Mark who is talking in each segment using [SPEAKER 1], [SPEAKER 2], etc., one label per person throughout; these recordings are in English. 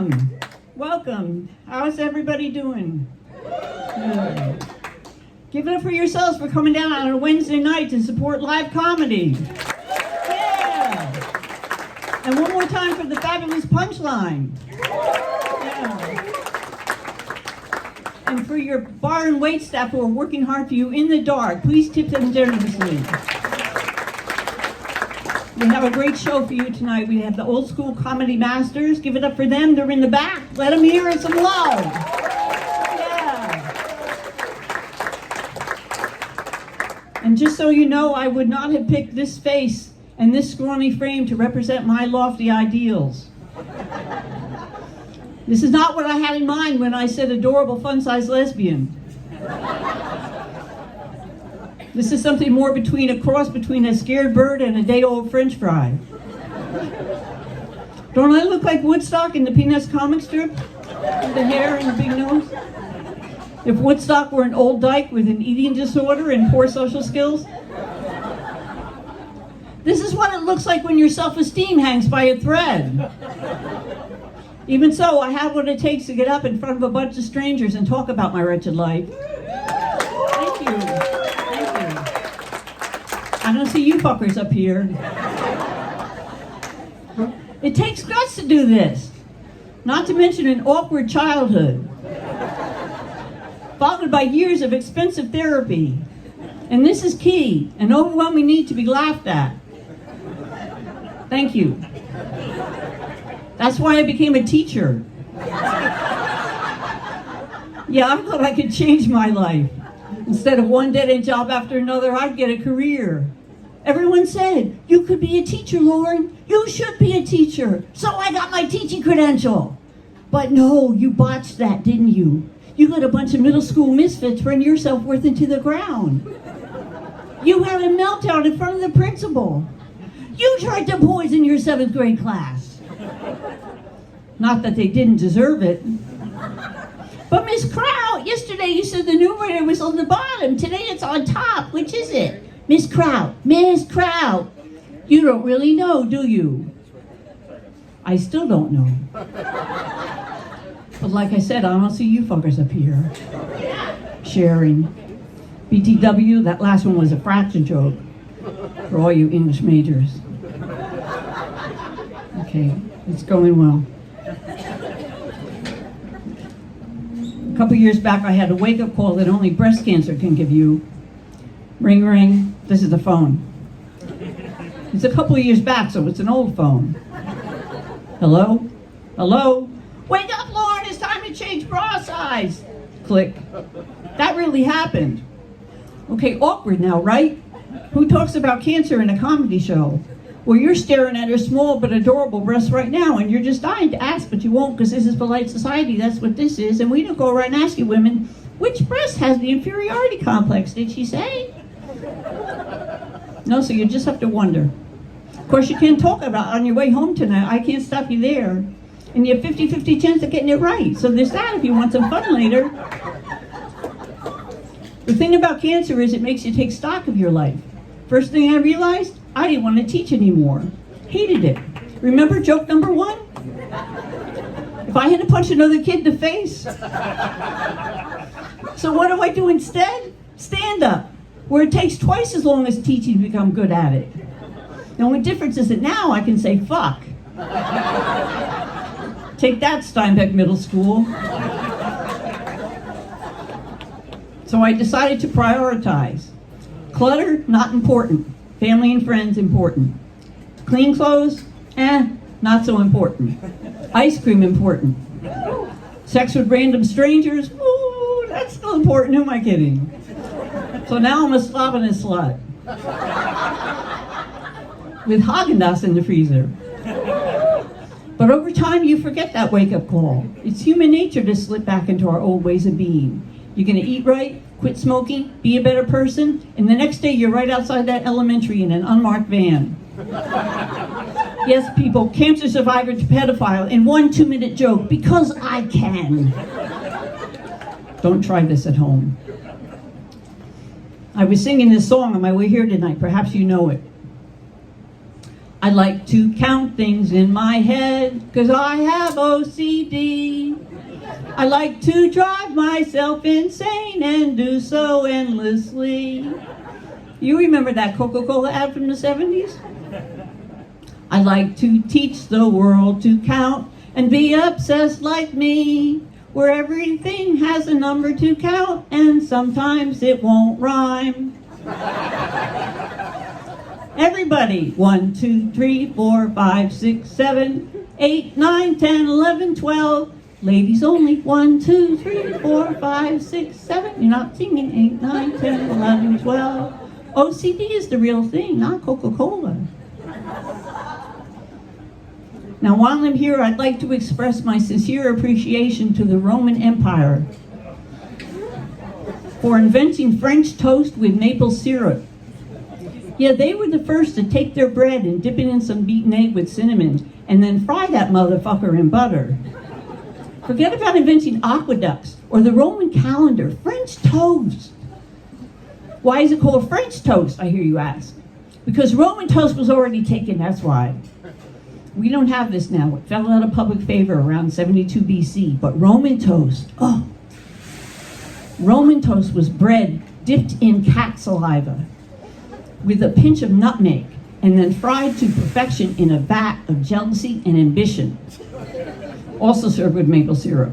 [SPEAKER 1] Welcome. Welcome. How's everybody doing? Good. Give it up for yourselves for coming down on a Wednesday night to support live comedy. Yeah. And one more time for the fabulous punchline. Yeah. And for your bar and wait staff who are working hard for you in the dark, please tip them generously. We have a great show for you tonight. We have the Old School Comedy Masters. Give it up for them. They're in the back. Let them hear it some love. Yeah. And just so you know, I would not have picked this face and this scrawny frame to represent my lofty ideals. This is not what I had in mind when I said adorable, fun-sized lesbian. This is something more between a cross between a scared bird and a day-old French fry. Don't I look like Woodstock in the Peanuts comic strip? With the hair and the big nose? If Woodstock were an old dyke with an eating disorder and poor social skills? This is what it looks like when your self-esteem hangs by a thread. Even so, I have what it takes to get up in front of a bunch of strangers and talk about my wretched life. Thank you. I don't see you fuckers up here. It takes guts to do this. Not to mention an awkward childhood. Followed by years of expensive therapy. And this is key, an overwhelming need to be laughed at. Thank you. That's why I became a teacher. Yeah, I thought I could change my life. Instead of one dead-end job after another, I'd get a career. Everyone said, you could be a teacher, Loren. You should be a teacher. So I got my teaching credential. But no, you botched that, didn't you? You let a bunch of middle school misfits run your self-worth into the ground. You had a meltdown in front of the principal. You tried to poison your 7th grade class. Not that they didn't deserve it. But Miss Kraut, yesterday you said the numerator was on the bottom. Today it's on top. Which is it? Miss Kraut, Miss Kraut. You don't really know, do you? I still don't know. But like I said, I don't see you fuckers up here. Sharing. BTW, that last one was a fraction joke. For all you English majors. Okay, it's going well. A couple years back, I had a wake-up call that only breast cancer can give you. Ring, ring. This is the phone. It's a couple of years back, so it's an old phone. Hello? Hello? Wake up, Loren! It's time to change bra size! Click. That really happened. Okay, awkward now, right? Who talks about cancer in a comedy show? Well, you're staring at her small but adorable breasts right now, and you're just dying to ask, but you won't because this is polite society. That's what this is. And we don't go around asking women, which breast has the inferiority complex, did she say? No, so you just have to wonder. Of course, you can't talk about it on your way home tonight. I can't stop you there. And you have 50-50 chance of getting it right. So there's that if you want some fun later. The thing about cancer is it makes you take stock of your life. First thing I realized, I didn't want to teach anymore. Hated it. Remember joke number 1? If I had to punch another kid in the face. So what do I do instead? Stand up, where it takes twice as long as teaching to become good at it. The only difference is that now I can say fuck. Take that, Steinbeck Middle School. So I decided to prioritize. Clutter, not important. Family and friends, important. Clean clothes, not so important. Ice cream, important. Sex with random strangers, ooh, that's still important, who am I kidding? So now I'm a slob and a slut. With Haagen-Dazs in the freezer. But over time you forget that wake-up call. It's human nature to slip back into our old ways of being. You're gonna eat right, quit smoking, be a better person, and the next day you're right outside that elementary in an unmarked van. Yes, people, cancer survivor to pedophile in one 2-minute joke, because I can. Don't try this at home. I was singing this song on my way here tonight, perhaps you know it. I like to count things in my head, 'cause I have OCD. I like to drive myself insane and do so endlessly. You remember that Coca-Cola ad from the 70s? I like to teach the world to count and be obsessed like me, where everything has a number to count and sometimes it won't rhyme. Everybody, 1, 2, 3, 4, 5, 6, 7, 8, 9, 10, 11, 12. Ladies only, 1, 2, 3, 4, 5, 6, 7. You're not singing 8, 9, 10, 11, 12. OCD is the real thing, not Coca-Cola. Now, while I'm here, I'd like to express my sincere appreciation to the Roman Empire for inventing French toast with maple syrup. Yeah, they were the first to take their bread and dip it in some beaten egg with cinnamon and then fry that motherfucker in butter. Forget about inventing aqueducts or the Roman calendar. French toast. Why is it called French toast, I hear you ask? Because Roman toast was already taken, that's why. We don't have this now. It fell out of public favor around 72 BC. But Roman toast, oh. Roman toast was bread dipped in cat saliva with a pinch of nutmeg and then fried to perfection in a vat of jealousy and ambition. Also served with maple syrup.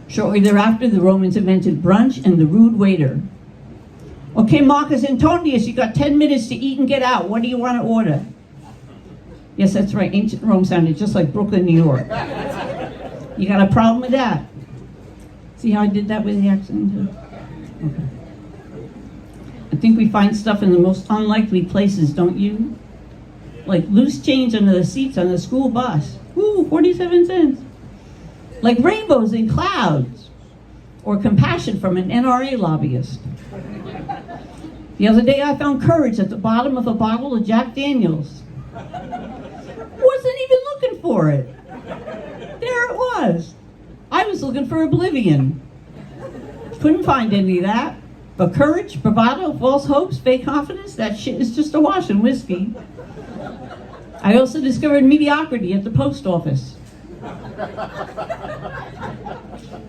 [SPEAKER 1] Shortly thereafter, the Romans invented brunch and the rude waiter. Okay, Marcus Antonius, you got 10 minutes to eat and get out. What do you want to order? Yes, that's right. Ancient Rome sounded just like Brooklyn, New York. You got a problem with that? See how I did that with the accent? Okay. I think we find stuff in the most unlikely places, don't you? Like loose change under the seats on the school bus. Ooh, 47 cents. Like rainbows in clouds. Or compassion from an NRA lobbyist. The other day I found courage at the bottom of a bottle of Jack Daniels. Wasn't even looking for it. There it was. I was looking for oblivion. Couldn't find any of that. But courage, bravado, false hopes, fake confidence, that shit is just awash in whiskey. I also discovered mediocrity at the post office.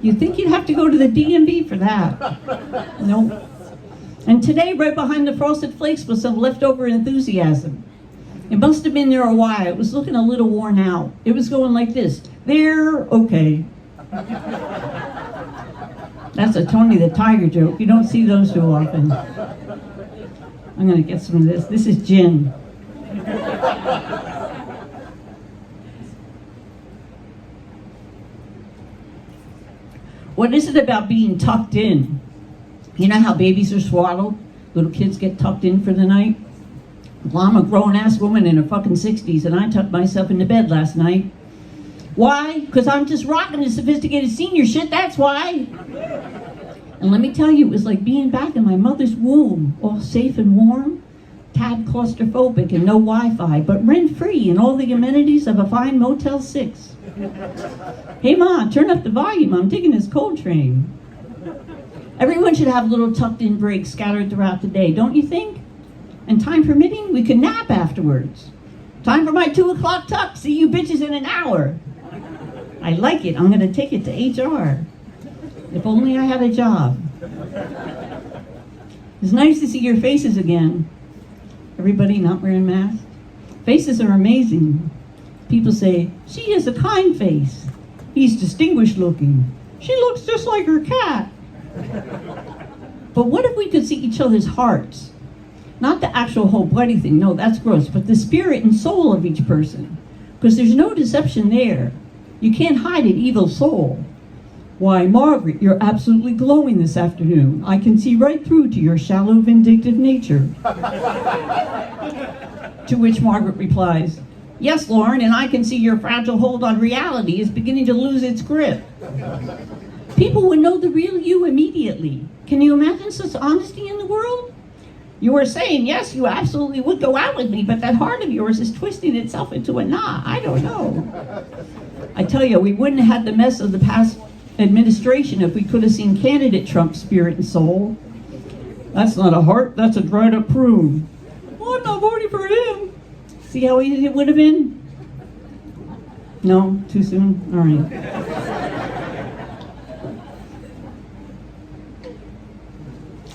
[SPEAKER 1] You'd think you'd have to go to the DMV for that. Nope. And today, right behind the Frosted Flakes was some leftover enthusiasm. It must have been there a while. It was looking a little worn out. It was going like this. There, okay. That's a Tony the Tiger joke. You don't see those too often. I'm going to get some of this. This is gin. What is it about being tucked in? You know how babies are swaddled? Little kids get tucked in for the night? Well, I'm a grown-ass woman in her fucking 60s, and I tucked myself into bed last night. Why? Because I'm just rocking the sophisticated senior shit, that's why. And let me tell you, it was like being back in my mother's womb, all safe and warm, tad claustrophobic and no Wi-Fi, but rent-free and all the amenities of a fine Motel 6. Hey, Ma, turn up the volume. I'm digging this cold train. Everyone should have little tucked-in breaks scattered throughout the day, don't you think? And time permitting, we can nap afterwards. Time for my 2 o'clock tuck. See you bitches in an hour. I like it. I'm going to take it to HR. If only I had a job. It's nice to see your faces again. Everybody not wearing masks. Faces are amazing. People say, she has a kind face. He's distinguished looking. She looks just like her cat. But what if we could see each other's hearts? Not the actual whole bloody thing, no, that's gross, but the spirit and soul of each person. Because there's no deception there. You can't hide an evil soul. Why, Margaret, you're absolutely glowing this afternoon. I can see right through to your shallow, vindictive nature. To which Margaret replies, yes, Loren, and I can see your fragile hold on reality is beginning to lose its grip. People would know the real you immediately. Can you imagine such honesty in the world? You were saying, yes, you absolutely would go out with me, but that heart of yours is twisting itself into a knot. I don't know. I tell you, we wouldn't have had the mess of the past administration if we could have seen candidate Trump's spirit and soul. That's not a heart, that's a dried up prune. Well, I'm not voting for him. See how easy it would have been? No? Too soon? All right.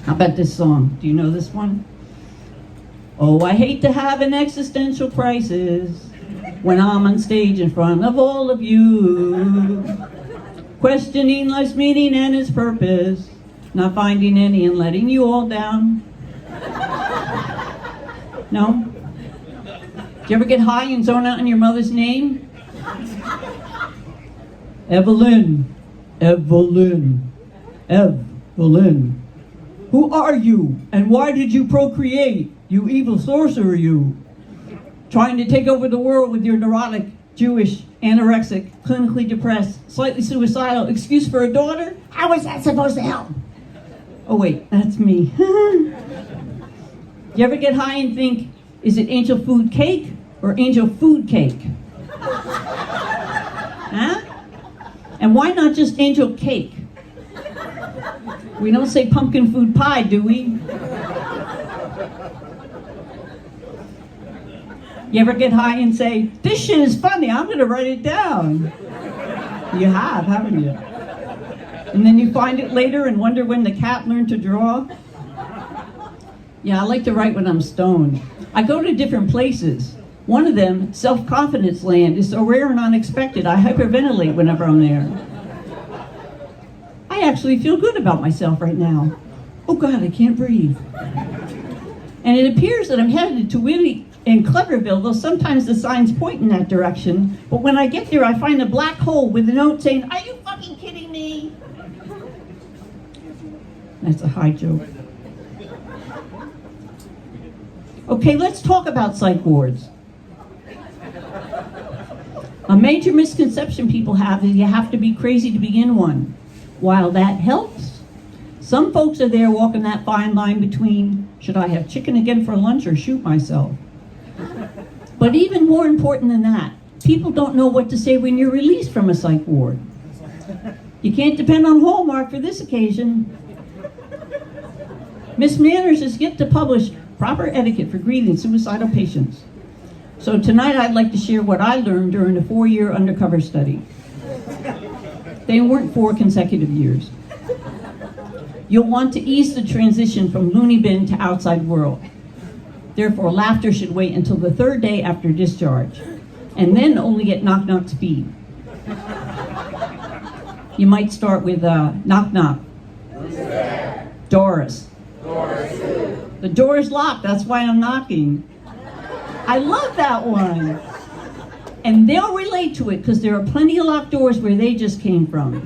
[SPEAKER 1] How about this song? Do you know this one? Oh, I hate to have an existential crisis when I'm on stage in front of all of you, questioning life's meaning and its purpose, not finding any and letting you all down. No? Do you ever get high and zone out on your mother's name? Evelyn. Evelyn. Evelyn. Who are you, and why did you procreate, you evil sorcerer, you? Trying to take over the world with your neurotic, Jewish, anorexic, clinically depressed, slightly suicidal excuse for a daughter? How is that supposed to help? Oh wait, that's me. You ever get high and think, is it angel food cake or angel food cake? Huh? And why not just angel cake? We don't say pumpkin food pie, do we? You ever get high and say, this shit is funny, I'm gonna write it down? You have, haven't you? And then you find it later and wonder when the cat learned to draw? Yeah, I like to write when I'm stoned. I go to different places. One of them, self-confidence land, is so rare and unexpected, I hyperventilate whenever I'm there. I actually feel good about myself right now. Oh God, I can't breathe. And it appears that I'm headed to Willie and Cleverville, though sometimes the signs point in that direction. But when I get there, I find a black hole with a note saying, are you fucking kidding me? That's a high joke. Okay, let's talk about psych wards. A major misconception people have is you have to be crazy to begin one. While that helps, some folks are there walking that fine line between, should I have chicken again for lunch or shoot myself? But even more important than that, people don't know what to say when you're released from a psych ward. You can't depend on Hallmark for this occasion. Miss Manners has yet to publish proper etiquette for greeting suicidal patients. So tonight I'd like to share what I learned during a 4-year undercover study. They weren't 4 consecutive years. You'll want to ease the transition from loony bin to outside world. Therefore, laughter should wait until the 3rd day after discharge, and then only at knock-knock speed. You might start with knock-knock. Who's there? Doris. Doris who? The door is locked, that's why I'm knocking. I love that one. And they'll relate to it because there are plenty of locked doors where they just came from.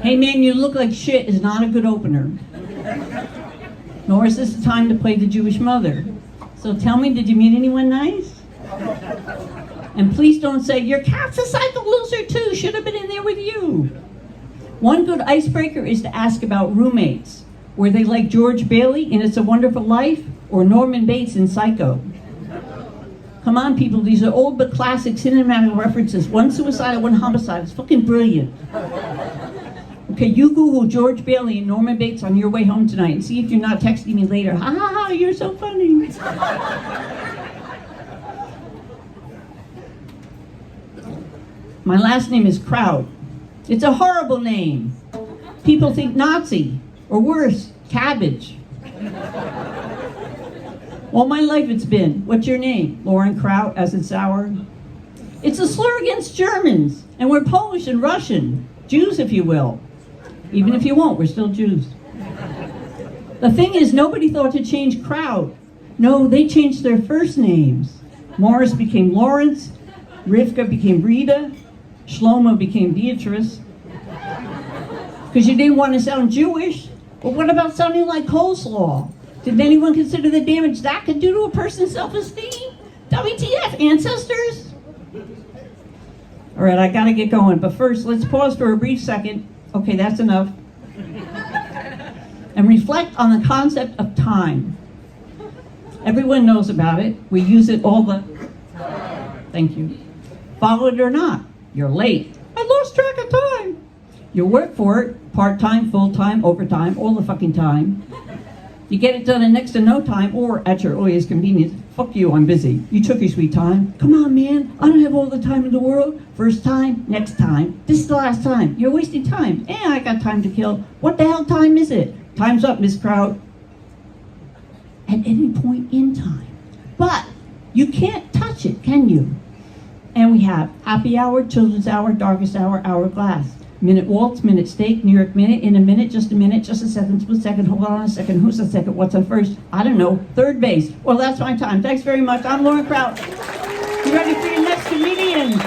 [SPEAKER 1] Hey man, you look like shit is not a good opener. Nor is this the time to play the Jewish mother. So tell me, did you meet anyone nice? And please don't say, your cat's a psycho loser too, should have been in there with you. One good icebreaker is to ask about roommates. Were they like George Bailey in It's a Wonderful Life or Norman Bates in Psycho? Come on, people, these are old but classic cinematic references. One suicide, one homicide. It's fucking brilliant. Okay, you Google George Bailey and Norman Bates on your way home tonight and see if you're not texting me later. Ha ha ha, you're so funny. My last name is Kraut. It's a horrible name. People think Nazi, or worse, cabbage. All my life it's been, what's your name? Loren Kraut, as in sour. It's a slur against Germans, and we're Polish and Russian. Jews, if you will. Even if you won't, we're still Jews. The thing is, nobody thought to change Kraut. No, they changed their first names. Morris became Lawrence, Rivka became Rita, Shlomo became Beatrice. Because you didn't want to sound Jewish. But what about sounding like coleslaw? Did anyone consider the damage that could do to a person's self-esteem? WTF, ancestors? All right, I gotta get going. But first, let's pause for a brief second. Okay, that's enough. And reflect on the concept of time. Everyone knows about it. We use it all the time. Thank you. Follow it or not, you're late. I lost track of time. You work for it, part-time, full-time, overtime, all the fucking time. You get it done in next to no time or at your earliest convenience. Fuck you, I'm busy. You took your sweet time. Come on, man. I don't have all the time in the world. First time, next time. This is the last time. You're wasting time. I got time to kill. What the hell time is it? Time's up, Miss Kraut. At any point in time. But you can't touch it, can you? And we have happy hour, children's hour, darkest hour, hourglass. Minute waltz, minute steak, New York minute, in a minute, just a second, split second, hold on a second, who's the second, what's on first? I don't know, third base. Well, that's my time. Thanks very much. I'm Loren Kraut. You ready for your next comedian?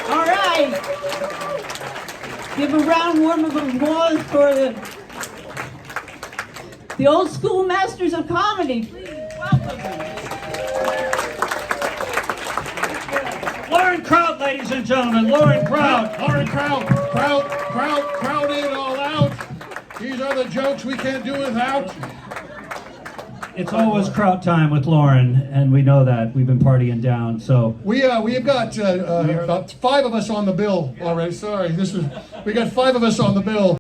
[SPEAKER 1] All right. Give a round warm of applause for the old school masters of comedy. Please welcome them.
[SPEAKER 2] Loren Kraut, ladies and gentlemen, Loren Kraut.
[SPEAKER 3] Loren Kraut, Kraut in, all out. These are the jokes we can't do without.
[SPEAKER 2] It's always Kraut time with Loren, and we know that. We've been partying down, so.
[SPEAKER 3] We have got about 5 of us on the bill already. Sorry, we got 5 of us on the bill.